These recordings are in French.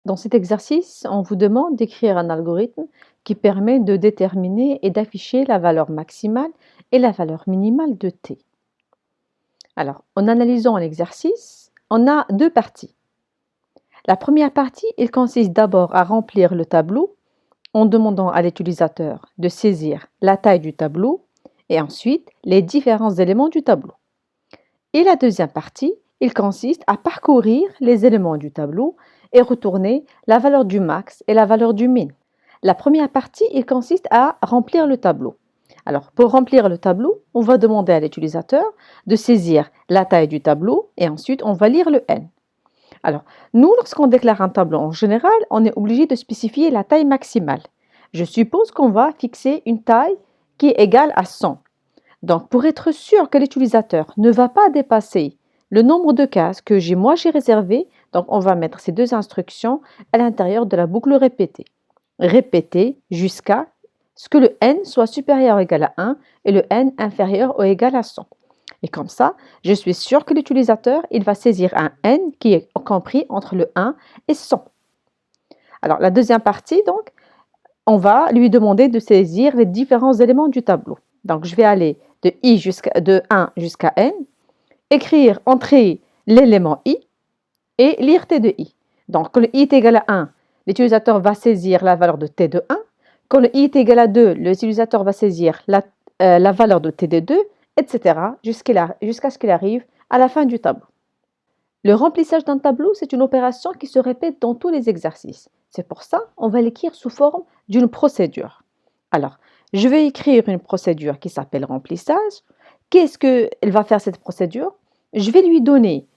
Dans cet exercice, on vous demande d'écrire un algorithme qui permet de déterminer et d'afficher la valeur maximale et la valeur minimale de t. Alors, en analysant l'exercice, on a deux parties. La première partie, il consiste d'abord à remplir le tableau en demandant à l'utilisateur de saisir la taille du tableau et ensuite les différents éléments du tableau. Et la deuxième partie, il consiste à parcourir les éléments du tableau et retourner la valeur du max et la valeur du min. La première partie, il consiste à remplir le tableau. Alors, pour remplir le tableau, on va demander à l'utilisateur de saisir la taille du tableau et ensuite on va lire le n. Alors, nous, lorsqu'on déclare un tableau en général, on est obligé de spécifier la taille maximale. Je suppose qu'on va fixer une taille qui est égale à 100. Donc, pour être sûr que l'utilisateur ne va pas dépasser le nombre de cases que j'ai réservé, donc on va mettre ces deux instructions à l'intérieur de la boucle répétée. Répéter jusqu'à ce que le n soit supérieur ou égal à 1 et le n inférieur ou égal à 100. Et comme ça, je suis sûr que l'utilisateur il va saisir un n qui est compris entre le 1 et 100. Alors, la deuxième partie, donc, on va lui demander de saisir les différents éléments du tableau. Donc, je vais aller de 1 jusqu'à n, écrire, entrer l'élément i et lire t de i. Donc, quand le i est égal à 1, l'utilisateur va saisir la valeur de t de 1. Quand le i est égal à 2, l'utilisateur va saisir la valeur de t de 2, etc. jusqu'à ce qu'il arrive à la fin du tableau. Le remplissage d'un tableau, c'est une opération qui se répète dans tous les exercices. C'est pour ça qu'on va l'écrire sous forme d'une procédure. Alors, je vais écrire une procédure qui s'appelle remplissage. Qu'est-ce qu'elle va faire cette procédure? Je vais lui donner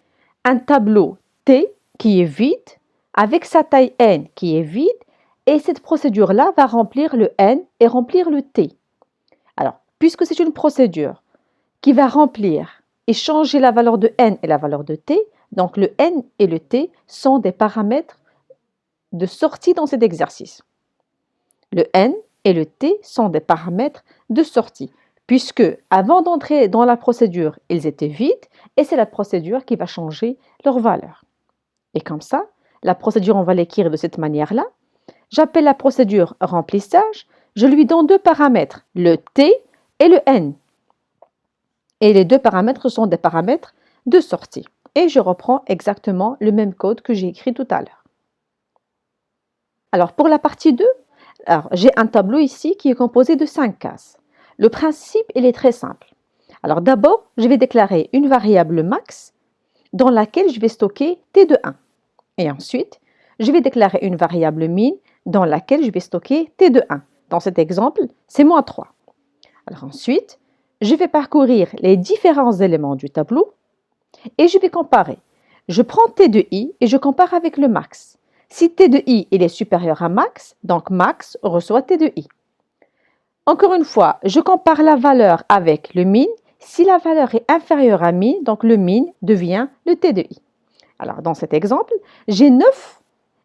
un tableau T qui est vide, avec sa taille n qui est vide, et cette procédure-là va remplir le n et remplir le t. Alors, puisque c'est une procédure qui va remplir et changer la valeur de n et la valeur de t, donc le n et le t sont des paramètres de sortie dans cet exercice. Le n et le t sont des paramètres de sortie, puisque avant d'entrer dans la procédure, ils étaient vides, et c'est la procédure qui va changer leur valeur. Et comme ça, la procédure, on va l'écrire de cette manière-là. J'appelle la procédure remplissage, je lui donne deux paramètres, le t et le n. Et les deux paramètres sont des paramètres de sortie. Et je reprends exactement le même code que j'ai écrit tout à l'heure. Alors, pour la partie 2, j'ai un tableau ici qui est composé de 5 cases. Le principe, il est très simple. Alors, d'abord, je vais déclarer une variable max dans laquelle je vais stocker t de 1. Et ensuite, je vais déclarer une variable min dans laquelle je vais stocker t de 1. Dans cet exemple, c'est moins 3. Alors ensuite, je vais parcourir les différents éléments du tableau et je vais comparer. Je prends t de i et je compare avec le max. Si t de i il est supérieur à max, donc max reçoit t de i. Encore une fois, je compare la valeur avec le min. Si la valeur est inférieure à min, donc le min devient le t de i. Alors, dans cet exemple, j'ai 9,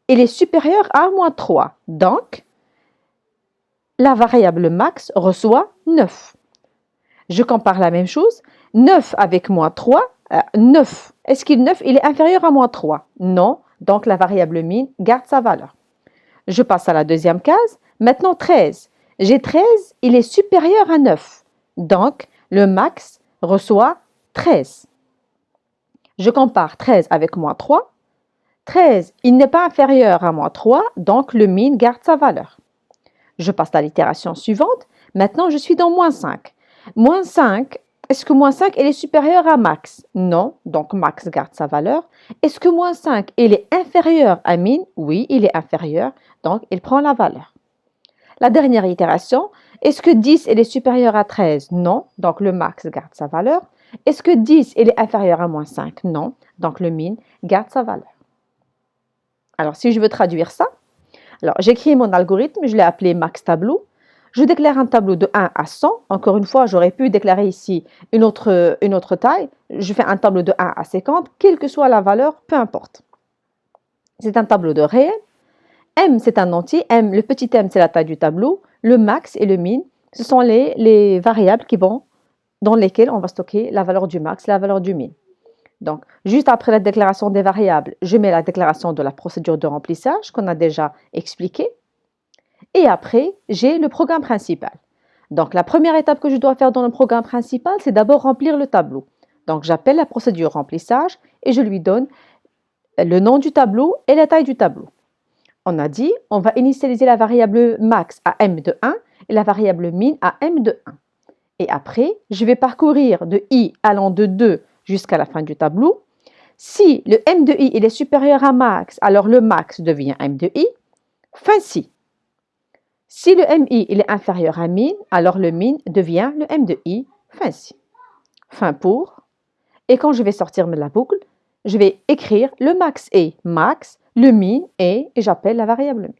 il est supérieur à moins 3. Donc, la variable max reçoit 9. Je compare la même chose. 9 avec moins 3, 9. Est-ce que 9 il est inférieur à moins 3? Non. Donc, la variable min garde sa valeur. Je passe à la deuxième case. Maintenant, 13. J'ai 13, il est supérieur à 9. Donc, le max reçoit 13. Je compare 13 avec moins 3. 13, il n'est pas inférieur à moins 3, donc le min garde sa valeur. Je passe à l'itération suivante. Maintenant, je suis dans moins 5. Moins 5, est-ce que moins 5 il est supérieur à max? Non, donc max garde sa valeur. Est-ce que moins 5 il est inférieur à min? Oui, il est inférieur, donc il prend la valeur. La dernière itération, est-ce que 10 il est supérieur à 13? Non, donc le max garde sa valeur. Est-ce que 10 il est inférieur à moins 5? Non, donc le min garde sa valeur. Alors, si je veux traduire ça, alors j'écris mon algorithme, je l'ai appelé max tableau. Je déclare un tableau de 1 à 100. Encore une fois, j'aurais pu déclarer ici une autre taille. Je fais un tableau de 1 à 50, quelle que soit la valeur, peu importe. C'est un tableau de réel. M, c'est un entier. M, le petit m, c'est la taille du tableau. Le max et le min, ce sont les variables dans lesquelles on va stocker la valeur du max, la valeur du min. Donc, juste après la déclaration des variables, je mets la déclaration de la procédure de remplissage qu'on a déjà expliquée. Et après, j'ai le programme principal. Donc, la première étape que je dois faire dans le programme principal, c'est d'abord remplir le tableau. Donc, j'appelle la procédure remplissage et je lui donne le nom du tableau et la taille du tableau. On a dit, on va initialiser la variable max à m de 1 et la variable min à m de 1. Et après, je vais parcourir de i allant de 2 jusqu'à la fin du tableau. Si le m de i il est supérieur à max, alors le max devient m de i. Fin si. Si le mi il est inférieur à min, alors le min devient le m de i. Fin si. Fin pour. Et quand je vais sortir de la boucle, je vais écrire le max est max, le min est, et j'appelle la variable min.